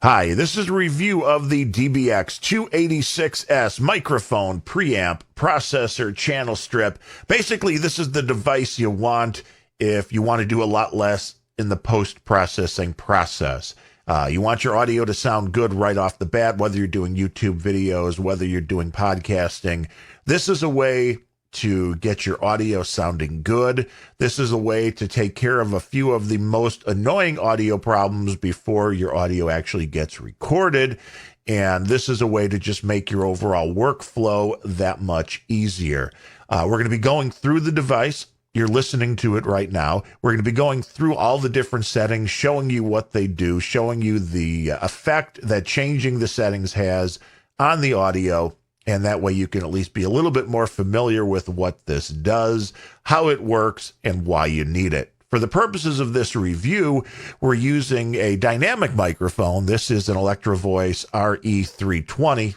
Hi, this is a review of the DBX 286S microphone preamp processor channel strip. Basically, this is the device you want if you want to do a lot less in the post-processing process. You want your audio to sound good right off the bat, whether you're doing YouTube videos, whether you're doing podcasting. This is a way to get your audio sounding good. This is a way to take care of a few of the most annoying audio problems before your audio actually gets recorded. And this is a way to just make your overall workflow that much easier. We're going to be going through the device. You're listening to it right now. We're going to be going through all the different settings, showing you what they do, showing you the effect that changing the settings has on the audio. And that way you can at least be a little bit more familiar with what this does, how it works, and why you need it. For the purposes of this review, we're using a dynamic microphone. This is an Electro Voice RE320.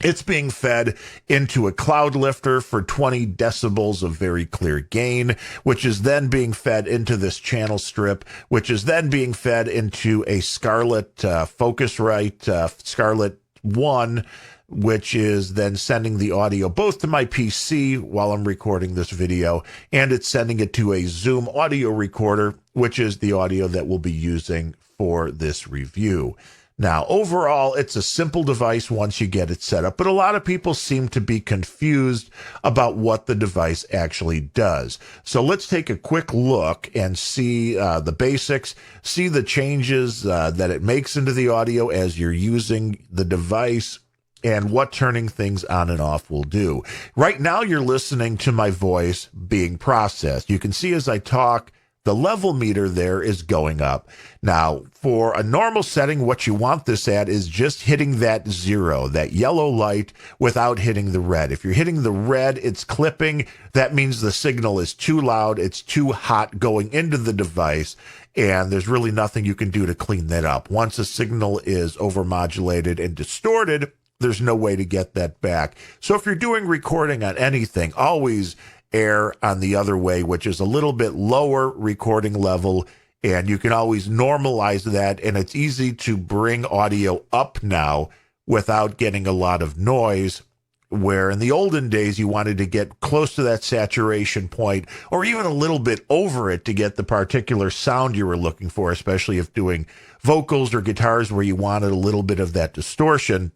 It's being fed into a cloud lifter for 20 decibels of very clear gain, which is then being fed into this channel strip, which is then being fed into a Scarlett Focusrite Scarlett 1, which is then sending the audio both to my PC while I'm recording this video, and it's sending it to a Zoom audio recorder, which is the audio that we'll be using for this review. Now, overall, it's a simple device once you get it set up, but a lot of people seem to be confused about what the device actually does. So let's take a quick look and see the basics, see the changes that it makes into the audio as you're using the device, and what turning things on and off will do. Right now, you're listening to my voice being processed. You can see as I talk, the level meter there is going up. Now, for a normal setting, what you want this at is just hitting that zero, that yellow light, without hitting the red. If you're hitting the red, it's clipping. That means the signal is too loud, it's too hot going into the device, and there's really nothing you can do to clean that up. Once a signal is overmodulated and distorted, there's no way to get that back. So if you're doing recording on anything, always err on the other way, which is a little bit lower recording level, and you can always normalize that, and it's easy to bring audio up now without getting a lot of noise, where in the olden days you wanted to get close to that saturation point or even a little bit over it to get the particular sound you were looking for, especially if doing vocals or guitars where you wanted a little bit of that distortion.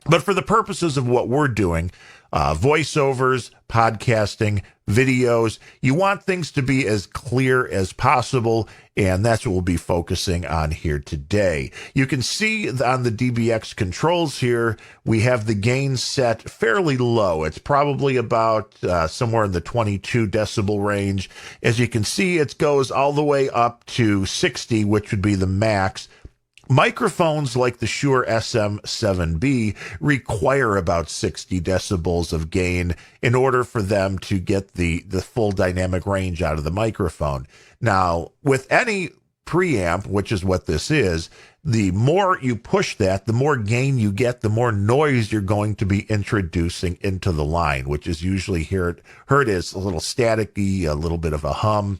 But for the purposes of what we're doing, voiceovers, podcasting, videos, you want things to be as clear as possible, and that's what we'll be focusing on here today. You can see on the DBX controls here, we have the gain set fairly low. It's probably about somewhere in the 22 decibel range. As you can see, it goes all the way up to 60, which would be the max. Microphones like the Shure SM7B require about 60 decibels of gain in order for them to get the full dynamic range out of the microphone. Now, with any preamp, which is what this is, the more you push that, the more gain you get, the more noise you're going to be introducing into the line, which is usually heard as a little staticky, a little bit of a hum,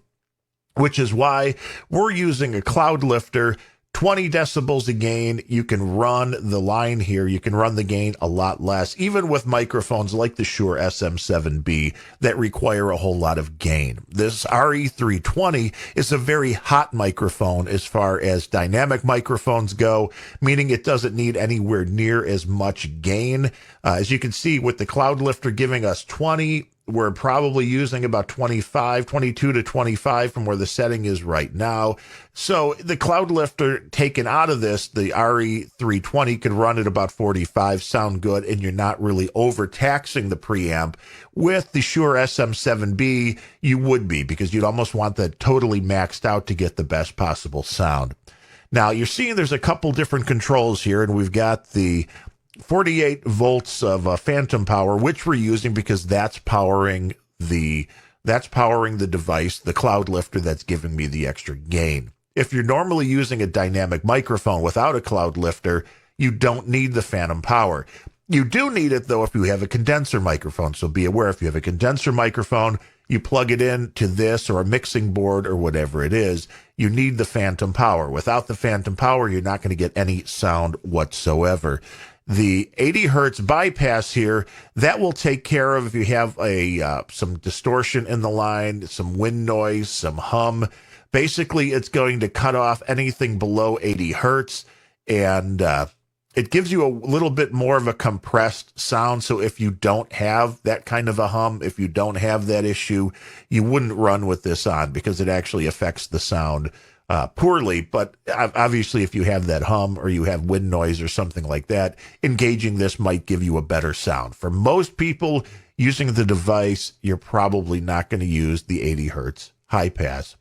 which is why we're using a cloud lifter. 20 decibels of gain, you can run the line here. You can run the gain a lot less, even with microphones like the Shure SM7B that require a whole lot of gain. This RE320 is a very hot microphone as far as dynamic microphones go, meaning it doesn't need anywhere near as much gain. As you can see with the cloud lifter giving us 20, we're probably using about 22 to 25 from where the setting is right now. So the cloud lifter taken out of this, the RE320 could run at about 45, sound good, and you're not really overtaxing the preamp. With the Shure SM7B, you would be, because you'd almost want that totally maxed out to get the best possible sound. Now, you're seeing there's a couple different controls here, and we've got the 48 volts of phantom power, which we're using because that's powering the device, the cloud lifter that's giving me the extra gain. If you're normally using a dynamic microphone without a cloud lifter, you don't need the phantom power. You do need it, though, if you have a condenser microphone. So be aware, if you have a condenser microphone, you plug it in to this or a mixing board or whatever it is, you need the phantom power. Without the phantom power, you're not going to get any sound whatsoever. The 80 hertz bypass here, that will take care of if you have some distortion in the line, some wind noise, some hum. Basically, it's going to cut off anything below 80 hertz, and it gives you a little bit more of a compressed sound. So if you don't have that kind of a hum, if you don't have that issue, you wouldn't run with this on, because it actually affects the sound poorly. But obviously, if you have that hum or you have wind noise or something like that, engaging this might give you a better sound. For most people using the device, you're probably not going to use the 80 hertz high pass.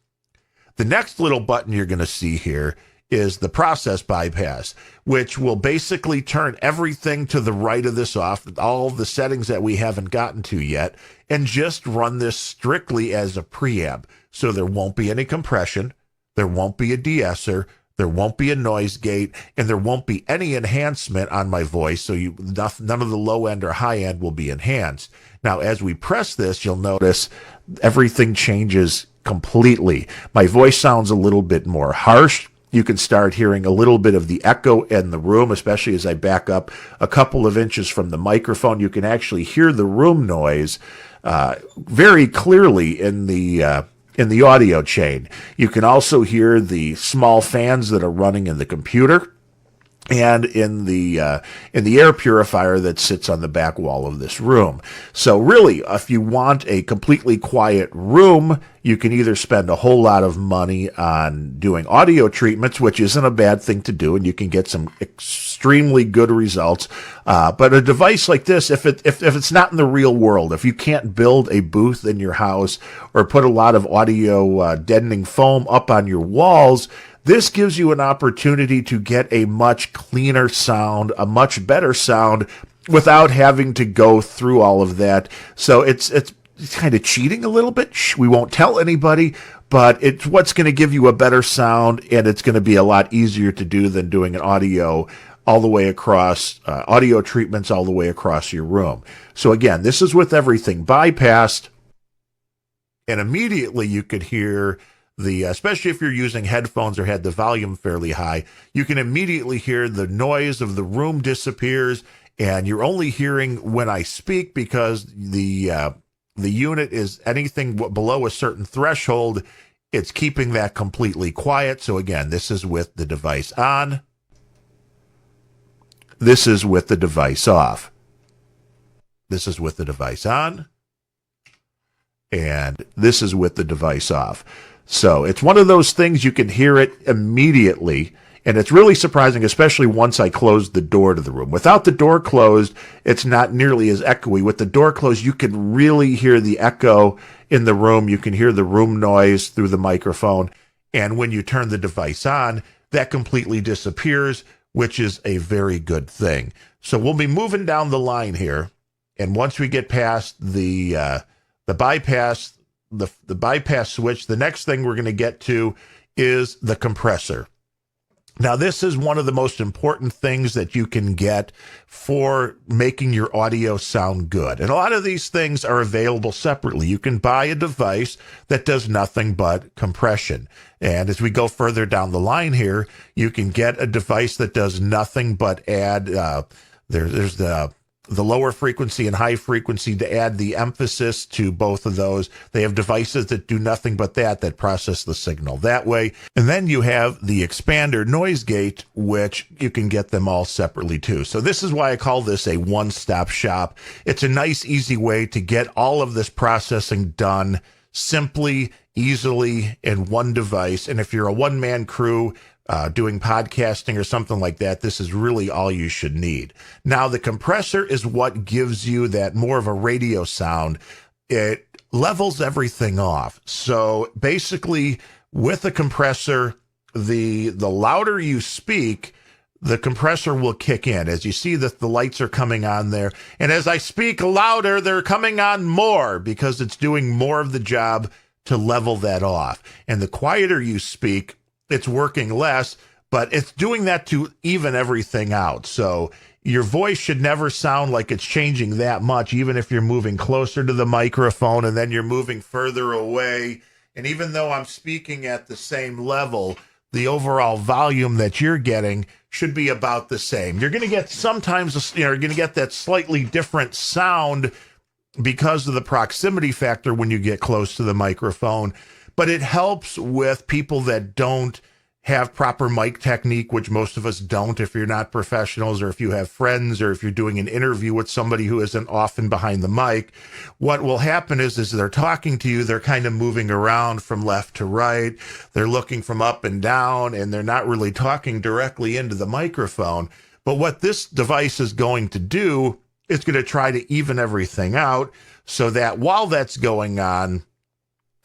The next little button you're going to see here is the process bypass, which will basically turn everything to the right of this off, all the settings that we haven't gotten to yet, and just run this strictly as a preamp. So there won't be any compression, there won't be a de-esser, there won't be a noise gate, and there won't be any enhancement on my voice, so none of the low end or high end will be enhanced. Now, as we press this, you'll notice everything changes completely. My voice sounds a little bit more harsh. You can start hearing a little bit of the echo in the room, especially as I back up a couple of inches from the microphone. You can actually hear the room noise very clearly in the audio chain. You can also hear the small fans that are running in the computer and in the air purifier that sits on the back wall of this room. So really, if you want a completely quiet room, you can either spend a whole lot of money on doing audio treatments, which isn't a bad thing to do, and you can get some extremely good results. But a device like this, if it's not in the real world, if you can't build a booth in your house or put a lot of audio deadening foam up on your walls, this gives you an opportunity to get a much cleaner sound, a much better sound, without having to go through all of that. So it's kind of cheating a little bit. We won't tell anybody, but it's what's going to give you a better sound, and it's going to be a lot easier to do than doing an audio all the way across, audio treatments all the way across your room. So again, this is with everything bypassed, and immediately you could hear especially if you're using headphones or had the volume fairly high, you can immediately hear the noise of the room disappears, and you're only hearing when I speak, because the unit is anything below a certain threshold, it's keeping that completely quiet. So again, this is with the device on. This is with the device off. This is with the device on. And this is with the device off. So it's one of those things, you can hear it immediately, and it's really surprising, especially once I close the door to the room. Without the door closed, it's not nearly as echoey. With the door closed, you can really hear the echo in the room. You can hear the room noise through the microphone. And when you turn the device on, that completely disappears, which is a very good thing. So we'll be moving down the line here. And once we get past the bypass, the bypass switch, the next thing we're going to get to is the compressor. Now, this is one of the most important things that you can get for making your audio sound good. And a lot of these things are available separately. You can buy a device that does nothing but compression. And as we go further down the line here, you can get a device that does nothing but add, there's the lower frequency and high frequency to add the emphasis to both of those. They have devices that do nothing but that process the signal that way. And then you have the expander noise gate, which you can get them all separately too. So this is why I call this a one-stop shop. It's a nice, easy way to get all of this processing done simply, easily in one device. And if you're a one-man crew, doing podcasting or something like that, this is really all you should need. Now, the compressor is what gives you that more of a radio sound. It levels everything off. So basically, with a compressor, the louder you speak, the compressor will kick in. As you see that the lights are coming on there. And as I speak louder, they're coming on more, because it's doing more of the job to level that off. And the quieter you speak, it's working less, but it's doing that to even everything out. So your voice should never sound like it's changing that much, even if you're moving closer to the microphone and then you're moving further away. And even though I'm speaking at the same level, the overall volume that you're getting should be about the same. You're going to get sometimes, you're going to get that slightly different sound because of the proximity factor when you get close to the microphone, but it helps with people that don't have proper mic technique, which most of us don't if you're not professionals, or if you have friends, or if you're doing an interview with somebody who isn't often behind the mic. What will happen is they're talking to you, they're kind of moving around from left to right, they're looking from up and down, and they're not really talking directly into the microphone. But what this device is going to do, it's going to try to even everything out so that while that's going on,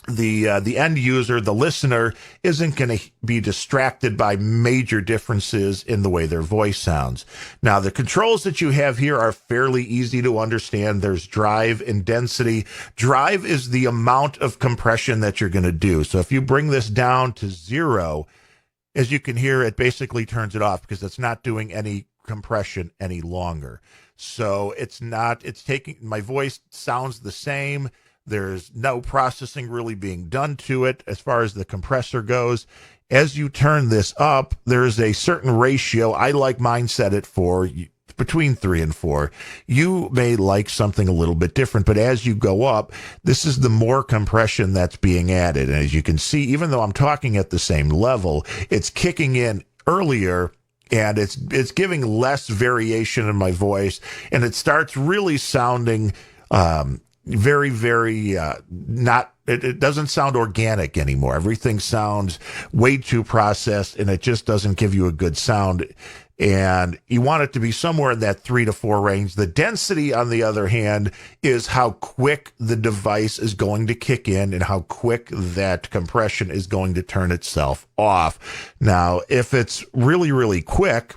the end user, the listener, isn't going to be distracted by major differences in the way their voice sounds. Now, the controls that you have here are fairly easy to understand. There's drive and density. Drive is the amount of compression that you're going to do. So if you bring this down to 0, as you can hear, it basically turns it off because it's not doing any compression any longer. So it's taking, my voice sounds the same. There's no processing really being done to it as far as the compressor goes. As you turn this up, there's a certain ratio. I like mine set it for between 3 and 4. You may like something a little bit different, but as you go up, this is the more compression that's being added. And as you can see, even though I'm talking at the same level, it's kicking in earlier, and it's giving less variation in my voice, and it starts really sounding very, very not, it doesn't sound organic anymore. Everything sounds way too processed, and it just doesn't give you a good sound. And you want it to be somewhere in that 3 to 4 range. The density, on the other hand, is how quick the device is going to kick in and how quick that compression is going to turn itself off. Now, if it's really, really quick,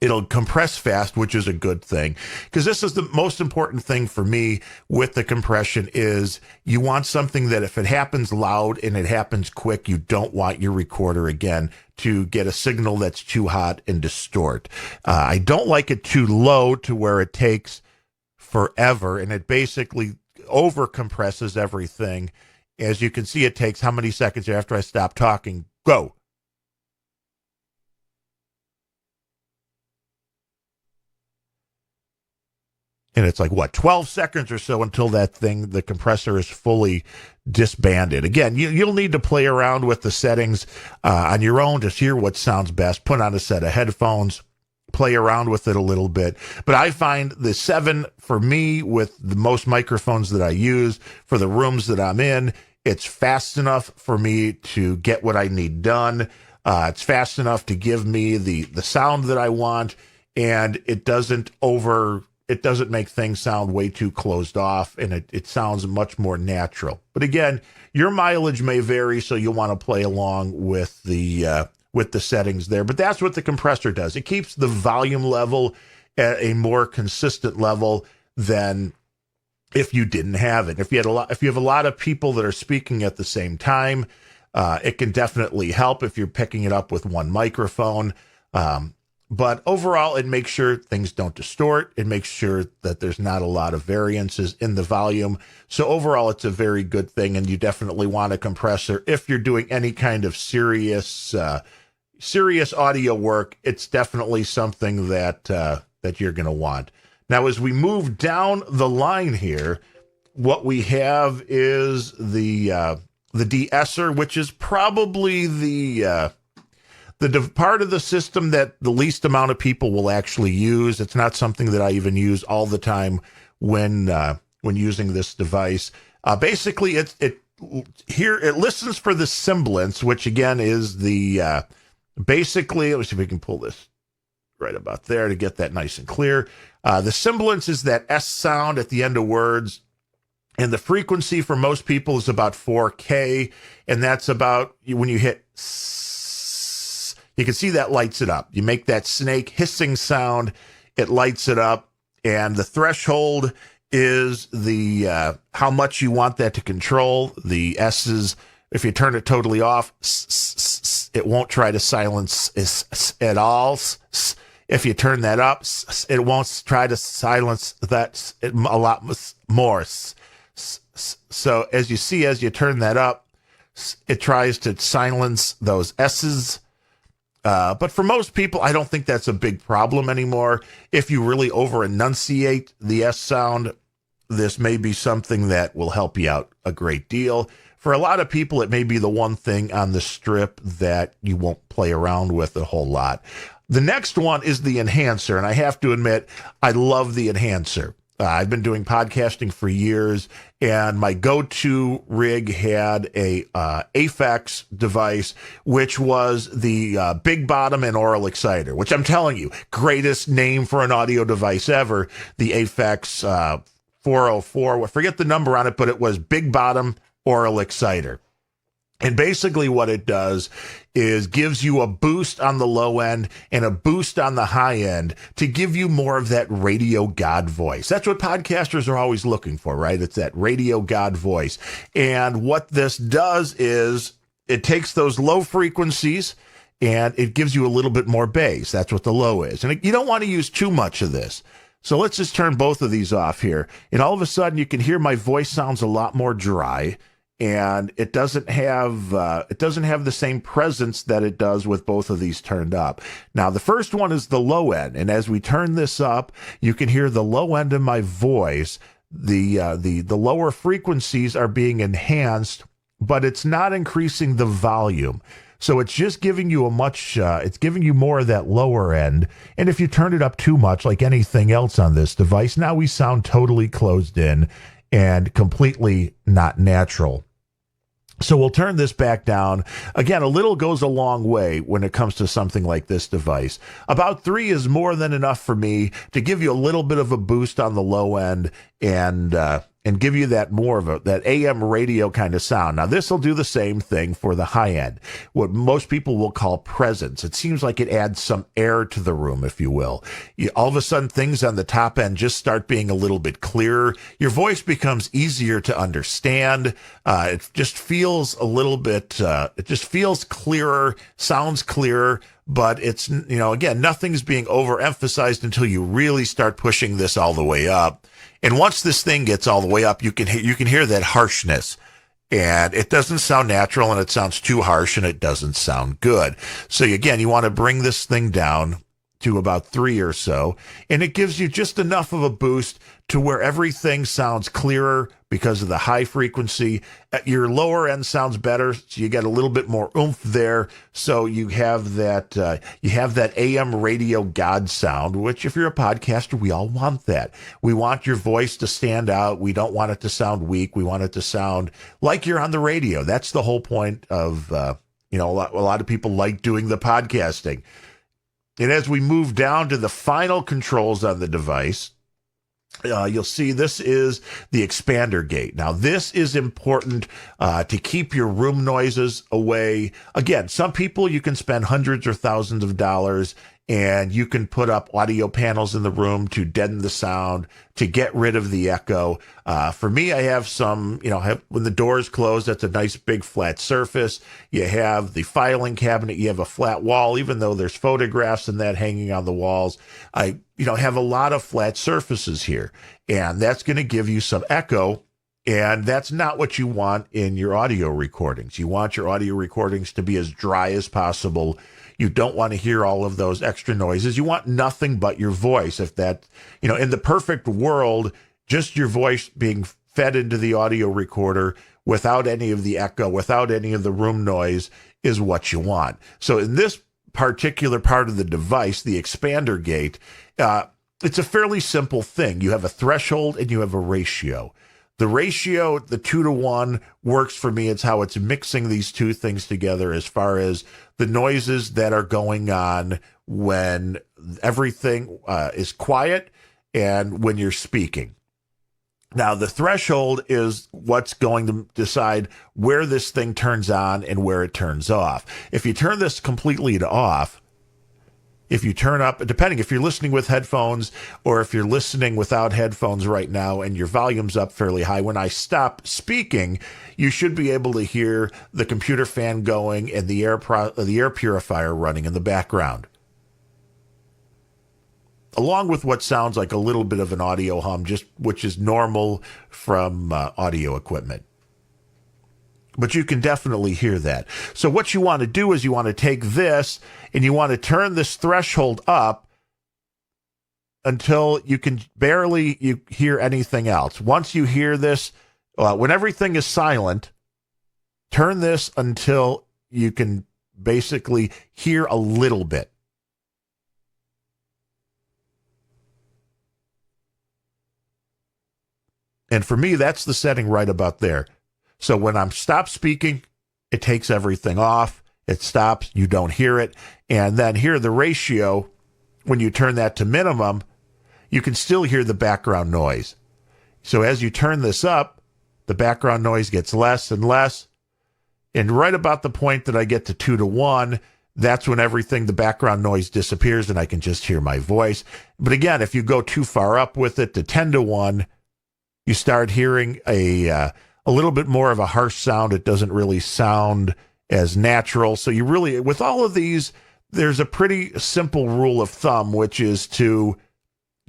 it'll compress fast, which is a good thing, because this is the most important thing for me with the compression is you want something that if it happens loud and it happens quick, you don't want your recorder again to get a signal that's too hot and distort. I don't like it too low to where it takes forever and it basically over compresses everything. As you can see, it takes how many seconds after I stop talking? Go. And it's like, 12 seconds or so until that thing, the compressor is fully disbanded. Again, you'll need to play around with the settings on your own to hear what sounds best. Put on a set of headphones, play around with it a little bit. But I find the 7, for me, with the most microphones that I use for the rooms that I'm in, it's fast enough for me to get what I need done. It's fast enough to give me the sound that I want, and it doesn't make things sound way too closed off, and it sounds much more natural. But again, your mileage may vary, so you'll want to play along with the settings there. But that's what the compressor does. It keeps the volume level at a more consistent level than if you didn't have it. If you have a lot of people that are speaking at the same time, it can definitely help if you're picking it up with one microphone. But overall, it makes sure things don't distort. It makes sure that there's not a lot of variances in the volume. So overall, it's a very good thing, and you definitely want a compressor. If you're doing any kind of serious audio work, it's definitely something that you're going to want. Now, as we move down the line here, what we have is the de-esser, which is probably the part of the system that the least amount of people will actually use. It's not something that I even use all the time when using this device. Basically, it listens for the semblance, which again is the basically. Let's see if we can pull this right about there to get that nice and clear. The semblance is that S sound at the end of words. And the frequency for most people is about 4K, and that's about when you hit you can see that lights it up. You make that snake hissing sound, it lights it up, and the threshold is the how much you want that to control. The S's, if you turn it totally off, it won't try to silence at all. If you turn that up, it won't try to silence that a lot more. So as you see, as you turn that up, it tries to silence those S's. But for most people, I don't think that's a big problem anymore. If you really over enunciate the S sound, this may be something that will help you out a great deal. For a lot of people, it may be the one thing on the strip that you won't play around with a whole lot. The next one is the enhancer, and I have to admit, I love the enhancer. I've been doing podcasting for years, and my go-to rig had a Aphex device, which was the big bottom and oral exciter, which I'm telling you, greatest name for an audio device ever, the Aphex 404. I forget the number on it, but it was big bottom oral exciter. And basically what it does is gives you a boost on the low end and a boost on the high end to give you more of that radio god voice. That's what podcasters are always looking for, right? It's that radio god voice. And what this does is it takes those low frequencies and it gives you a little bit more bass. That's what the low is. And you don't want to use too much of this. So let's just turn both of these off here. And all of a sudden you can hear my voice sounds a lot more dry. And it doesn't have the same presence that it does with both of these turned up. Now, the first one is the low end, and as we turn this up, you can hear the low end of my voice. The lower frequencies are being enhanced, but it's not increasing the volume. So it's just giving you it's giving you more of that lower end. And if you turn it up too much, like anything else on this device, now we sound totally closed in and completely not natural. So we'll turn this back down. Again, a little goes a long way when it comes to something like this device. About 3 is more than enough for me to give you a little bit of a boost on the low end and give you that more of that AM radio kind of sound. Now, this will do the same thing for the high end, what most people will call presence. It seems like it adds some air to the room, if you will. All of a sudden, things on the top end just start being a little bit clearer. Your voice becomes easier to understand. It just feels a little bit, it just feels clearer, sounds clearer. But it's, again, nothing's being overemphasized until you really start pushing this all the way up. And once this thing gets all the way up, you can hear that harshness. And it doesn't sound natural, and it sounds too harsh, and it doesn't sound good. So again, you want to bring this thing down to about 3 or so, and it gives you just enough of a boost to where everything sounds clearer because of the high frequency. Your lower end sounds better, so you get a little bit more oomph there. So you have that AM radio god sound, which if you're a podcaster, we all want that. We want your voice to stand out. We don't want it to sound weak. We want it to sound like you're on the radio. That's the whole point of, a lot of people like doing the podcasting. And as we move down to the final controls on the device, you'll see this is the expander gate. Now, this is important to keep your room noises away. Again, some people, you can spend hundreds or thousands of dollars and you can put up audio panels in the room to deaden the sound, to get rid of the echo. For me, I have some, when the door is closed, that's a nice big flat surface. You have the filing cabinet, you have a flat wall, even though there's photographs and that hanging on the walls. I, have a lot of flat surfaces here, and that's going to give you some echo. And that's not what you want in your audio recordings. You want your audio recordings to be as dry as possible. You don't want to hear all of those extra noises. You want nothing but your voice. If that, in the perfect world, just your voice being fed into the audio recorder without any of the echo, without any of the room noise is what you want. So in this particular part of the device, the expander gate, it's a fairly simple thing. You have a threshold and you have a ratio. The ratio, the 2-to-1, works for me. It's how it's mixing these two things together as far as the noises that are going on when everything is quiet and when you're speaking. Now, the threshold is what's going to decide where this thing turns on and where it turns off. If you turn this completely to off, If you turn up, depending if you're listening with headphones or if you're listening without headphones right now and your volume's up fairly high, when I stop speaking, you should be able to hear the computer fan going and the air purifier running in the background, along with what sounds like a little bit of an audio hum, just which is normal from audio equipment. But you can definitely hear that. So what you want to do is you want to take this and you want to turn this threshold up until you can barely hear anything else. Once you hear this, when everything is silent, turn this until you can basically hear a little bit. And for me, that's the setting right about there. So when I'm stopped speaking, it takes everything off. It stops. You don't hear it. And then here, the ratio, when you turn that to minimum, you can still hear the background noise. So as you turn this up, the background noise gets less and less. And right about the point that I get to 2-to-1, that's when the background noise disappears and I can just hear my voice. But again, if you go too far up with it to 10-to-1, you start hearing a little bit more of a harsh sound. It doesn't really sound as natural. So you really, with all of these, there's a pretty simple rule of thumb, which is you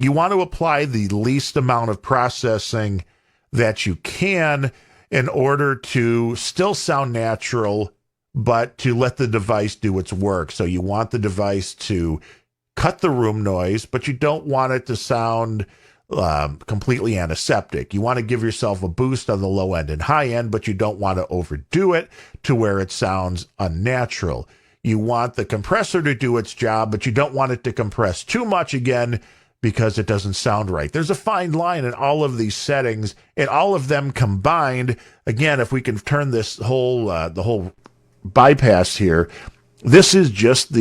want to apply the least amount of processing that you can in order to still sound natural, but to let the device do its work. So you want the device to cut the room noise, but you don't want it to sound completely antiseptic. You want to give yourself a boost on the low end and high end, but you don't want to overdo it to where it sounds unnatural. You want the compressor to do its job, but you don't want it to compress too much again because it doesn't sound right. There's a fine line in all of these settings, and all of them combined. Again, if we can turn this the whole bypass here, this is just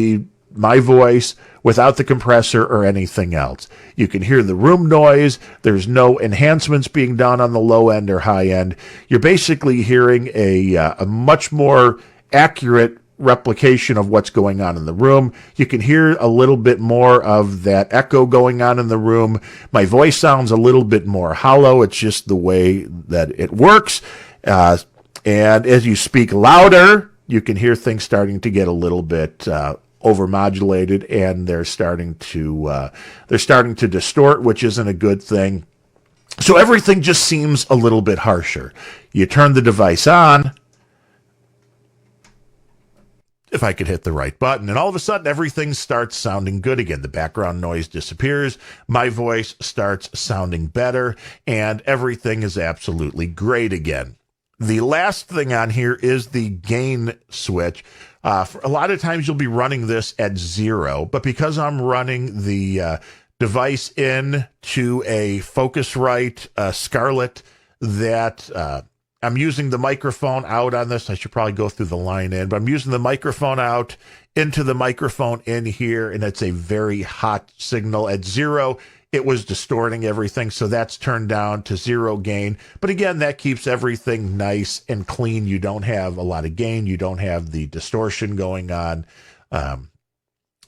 my voice without the compressor or anything else. You can hear the room noise. There's no enhancements being done on the low end or high end. You're basically hearing a much more accurate replication of what's going on in the room. You can hear a little bit more of that echo going on in the room. My voice sounds a little bit more hollow. It's just the way that it works. And as you speak louder, you can hear things starting to get a little bit overmodulated, and they're starting to distort, which isn't a good thing. So everything just seems a little bit harsher. You turn the device on, if I could hit the right button, and all of a sudden everything starts sounding good again. The background noise disappears, my voice starts sounding better, and everything is absolutely great again. The last thing on here is the gain switch. For a lot of times you'll be running this at 0, but because I'm running the device into a Focusrite Scarlett that I'm using the microphone out on this. I should probably go through the line in, but I'm using the microphone out into the microphone in here, and it's a very hot signal. At 0, it was distorting everything, so that's turned down to 0 gain. But again, that keeps everything nice and clean. You don't have a lot of gain. You don't have the distortion going on.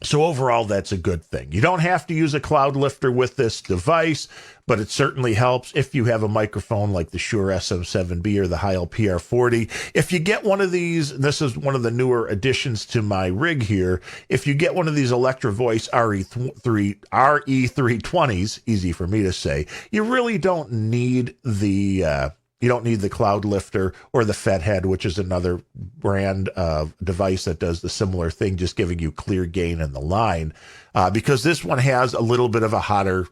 So overall, that's a good thing. You don't have to use a cloud lifter with this device, but it certainly helps if you have a microphone like the Shure SM7B or the Heil PR40. If you get one of these, and this is one of the newer additions to my rig here, if you get one of these Electro Voice RE320s, easy for me to say, you really don't need the cloud lifter or the Fethead, which is another brand of device that does the similar thing, just giving you clear gain in the line, because this one has a little bit of a hotter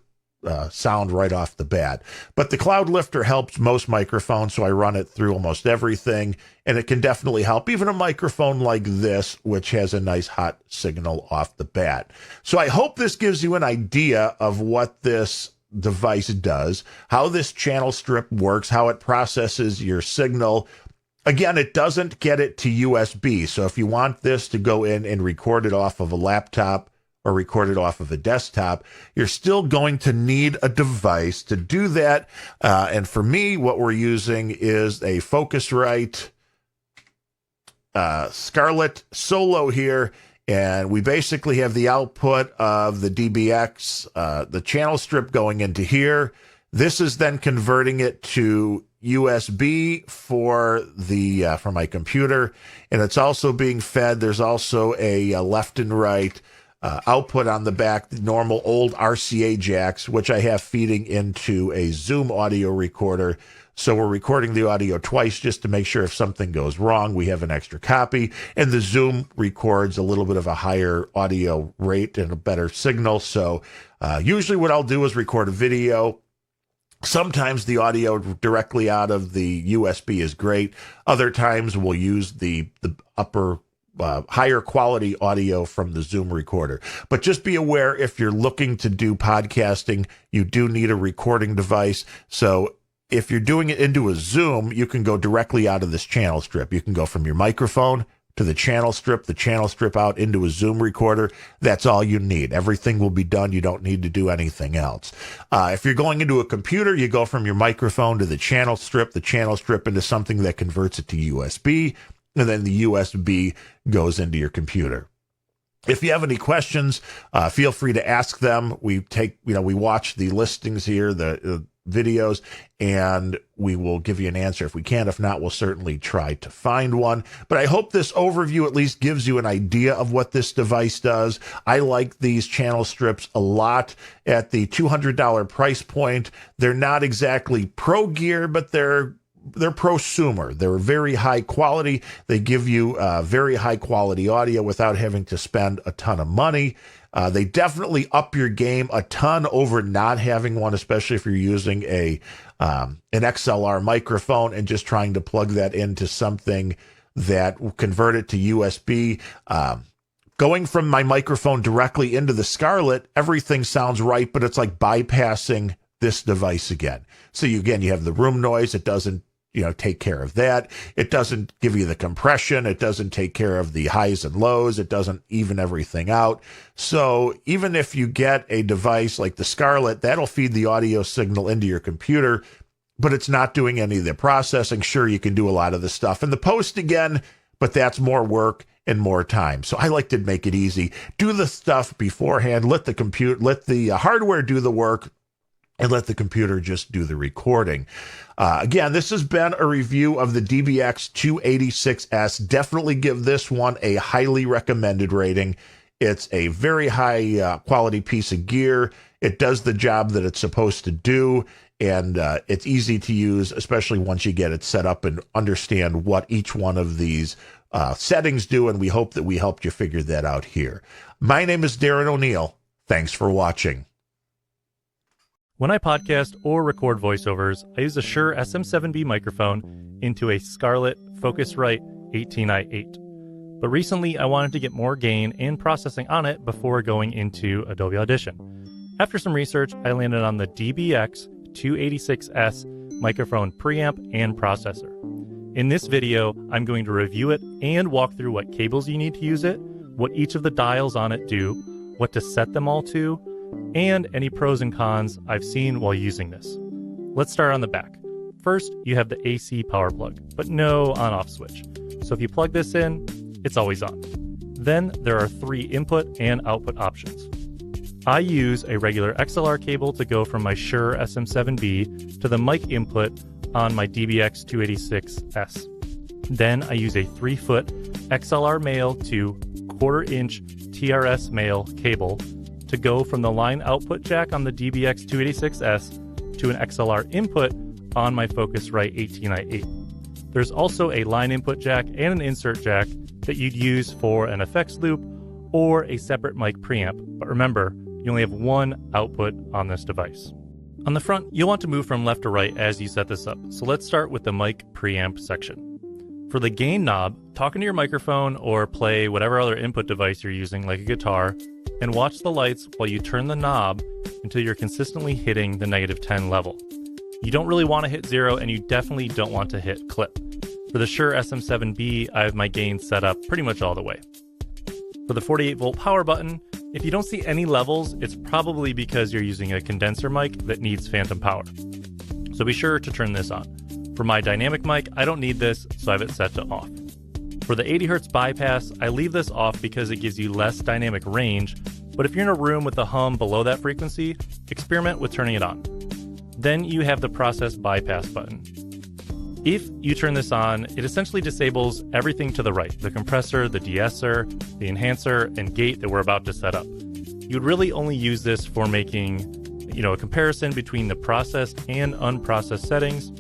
sound right off the bat. But the cloud lifter helps most microphones, so I run it through almost everything, and it can definitely help even a microphone like this, which has a nice hot signal off the bat. So I hope this gives you an idea of what this device does, how this channel strip works, how it processes your signal. Again, it doesn't get it to USB. So if you want this to go in and record it off of a laptop or record it off of a desktop, you're still going to need a device to do that. And for me, what we're using is a Focusrite Scarlett Solo here. And we basically have the output of the DBX, the channel strip going into here. This is then converting it to USB for my computer, and it's also being fed. There's also a left and right output on the back, the normal old RCA jacks, which I have feeding into a Zoom audio recorder. So we're recording the audio twice just to make sure if something goes wrong, we have an extra copy. And the Zoom records a little bit of a higher audio rate and a better signal. So usually what I'll do is record a video. Sometimes the audio directly out of the USB is great. Other times we'll use the upper higher quality audio from the Zoom recorder. But just be aware, if you're looking to do podcasting, you do need a recording device. So if you're doing it into a Zoom, you can go directly out of this channel strip. You can go from your microphone to the channel strip out into a Zoom recorder. That's all you need. Everything will be done. You don't need to do anything else. If you're going into a computer, you go from your microphone to the channel strip into something that converts it to USB, and then the USB goes into your computer. If you have any questions, feel free to ask them. We watch the listings here, the videos, and we will give you an answer if we can. If not, we'll certainly try to find one. But I hope this overview at least gives you an idea of what this device does. I like these channel strips a lot. At the $200 price point, they're not exactly pro gear, but they're prosumer. They're very high quality. They give you very high quality audio without having to spend a ton of money. They definitely up your game a ton over not having one, especially if you're using an XLR microphone and just trying to plug that into something that will convert it to USB. Going from my microphone directly into the Scarlett, everything sounds right, but it's like bypassing this device again. So you have the room noise. It doesn't take care of that. It doesn't give you the compression. It doesn't take care of the highs and lows. It doesn't even everything out. So even if you get a device like the Scarlett, that'll feed the audio signal into your computer, but it's not doing any of the processing. Sure, you can do a lot of the stuff in the post again, but that's more work and more time. So I like to make it easy. Do the stuff beforehand. Let the hardware do the work, and let the computer just do the recording. Again, this has been a review of the DBX 286S. Definitely give this one a highly recommended rating. It's a very high quality piece of gear. It does the job that it's supposed to do, and it's easy to use, especially once you get it set up and understand what each one of these settings do, and we hope that we helped you figure that out here. My name is Darren O'Neill. Thanks for watching. When I podcast or record voiceovers, I use a Shure SM7B microphone into a Scarlett Focusrite 18i8. But recently, I wanted to get more gain and processing on it before going into Adobe Audition. After some research, I landed on the DBX 286S microphone preamp and processor. In this video, I'm going to review it and walk through what cables you need to use it, what each of the dials on it do, what to set them all to, and any pros and cons I've seen while using this. Let's start on the back. First, you have the AC power plug, but no on-off switch. So if you plug this in, it's always on. Then there are 3 input and output options. I use a regular XLR cable to go from my Shure SM7B to the mic input on my DBX 286S. Then I use a 3-foot XLR male to 1/4-inch TRS male cable to go from the line output jack on the DBX 286S to an XLR input on my Focusrite 18i8. There's also a line input jack and an insert jack that you'd use for an effects loop or a separate mic preamp, but remember, you only have one output on this device. On the front, you'll want to move from left to right as you set this up, so let's start with the mic preamp section. For the gain knob, talk into your microphone or play whatever other input device you're using, like a guitar, and watch the lights while you turn the knob until you're consistently hitting the -10 level. You don't really want to hit 0, and you definitely don't want to hit clip. For the Shure SM7B, I have my gain set up pretty much all the way. For the 48-volt power button, if you don't see any levels, it's probably because you're using a condenser mic that needs phantom power. So be sure to turn this on. For my dynamic mic, I don't need this, so I have it set to off. For For the 80 Hz bypass, I leave this off because it gives you less dynamic range, but if you're in a room with a hum below that frequency, experiment with turning it on. Then you have the process bypass button. If you turn this on, it essentially disables everything to the right, the compressor, the de-esser, the enhancer, and gate that we're about to set up. You'd really only use this for making, a comparison between the processed and unprocessed settings,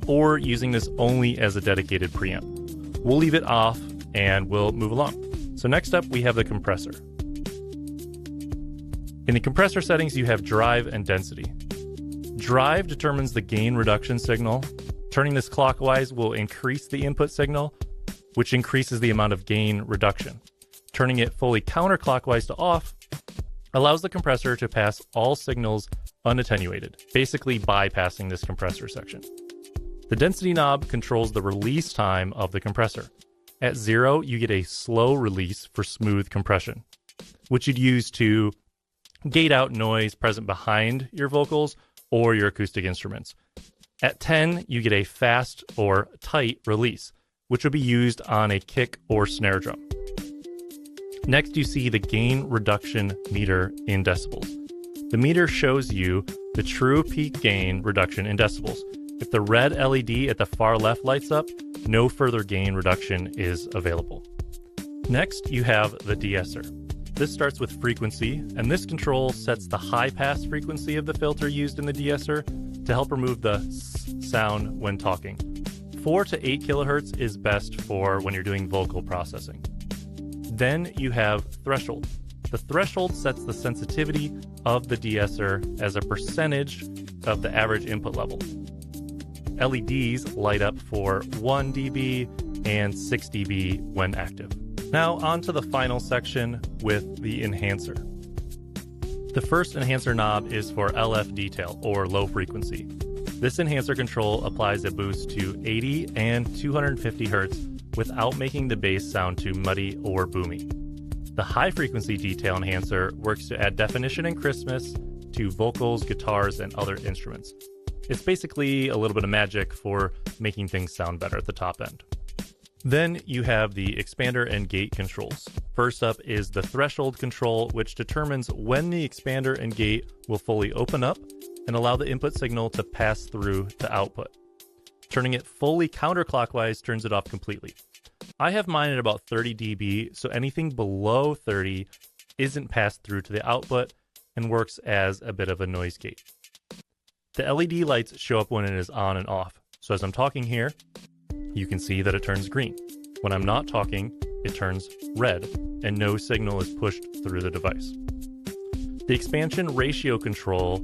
or using this only as a dedicated preamp. We'll leave it off and we'll move along. So next up, we have the compressor. In the compressor settings, you have drive and density. Drive determines the gain reduction signal. Turning this clockwise will increase the input signal, which increases the amount of gain reduction. Turning it fully counterclockwise to off allows the compressor to pass all signals unattenuated, basically bypassing this compressor section. The density knob controls the release time of the compressor. At 0, you get a slow release for smooth compression, which you'd use to gate out noise present behind your vocals or your acoustic instruments. At 10, you get a fast or tight release, which will be used on a kick or snare drum. Next, you see the gain reduction meter in decibels. The meter shows you the true peak gain reduction in decibels. If the red LED at the far left lights up, no further gain reduction is available. Next, you have the de-esser. This starts with frequency, and this control sets the high pass frequency of the filter used in the de-esser to help remove the sound when talking. 4 to 8 kilohertz is best for when you're doing vocal processing. Then you have threshold. The threshold sets the sensitivity of the de-esser as a percentage of the average input level. LEDs light up for 1 dB and 6 dB when active. Now on to the final section with the enhancer. The first enhancer knob is for LF detail, or low frequency. This enhancer control applies a boost to 80 and 250 Hz without making the bass sound too muddy or boomy. The high frequency detail enhancer works to add definition and crispness to vocals, guitars, and other instruments. It's basically a little bit of magic for making things sound better at the top end. Then you have the expander and gate controls. First up is the threshold control, which determines when the expander and gate will fully open up and allow the input signal to pass through to output. Turning it fully counterclockwise turns it off completely. I have mine at about 30 dB, so anything below 30 isn't passed through to the output and works as a bit of a noise gate. The LED lights show up when it is on and off. So as I'm talking here, you can see that it turns green. When I'm not talking, it turns red, and no signal is pushed through the device. The expansion ratio control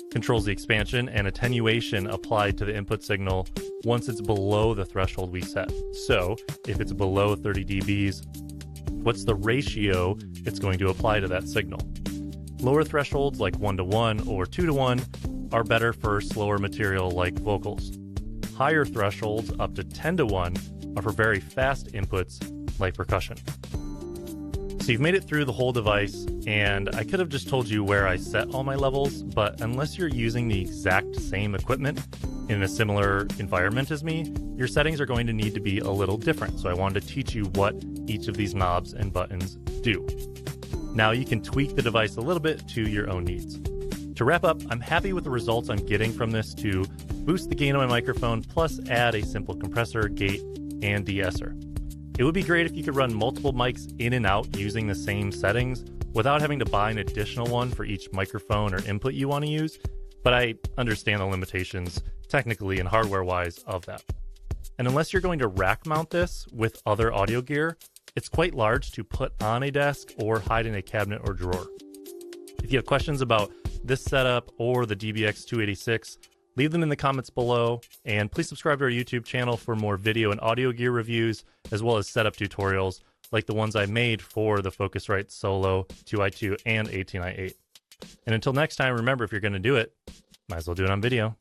controls the expansion and attenuation applied to the input signal once it's below the threshold we set. So if it's below 30 dBs, what's the ratio it's going to apply to that signal? Lower thresholds like 1:1 or 2:1 are better for slower material like vocals. Higher thresholds up to 10:1 are for very fast inputs like percussion. So you've made it through the whole device, and I could have just told you where I set all my levels, but unless you're using the exact same equipment in a similar environment as me, your settings are going to need to be a little different. So I wanted to teach you what each of these knobs and buttons do. Now you can tweak the device a little bit to your own needs. To wrap up, I'm happy with the results I'm getting from this to boost the gain of my microphone, plus add a simple compressor, gate, and de-esser. It would be great if you could run multiple mics in and out using the same settings without having to buy an additional one for each microphone or input you want to use, but I understand the limitations technically and hardware-wise of that. And unless you're going to rack mount this with other audio gear, it's quite large to put on a desk or hide in a cabinet or drawer. If you have questions about this setup or the DBX 286, leave them in the comments below, and please subscribe to our YouTube channel for more video and audio gear reviews, as well as setup tutorials like the ones I made for the Focusrite Solo 2i2 and 18i8. And until next time, remember, if you're going to do it, might as well do it on video.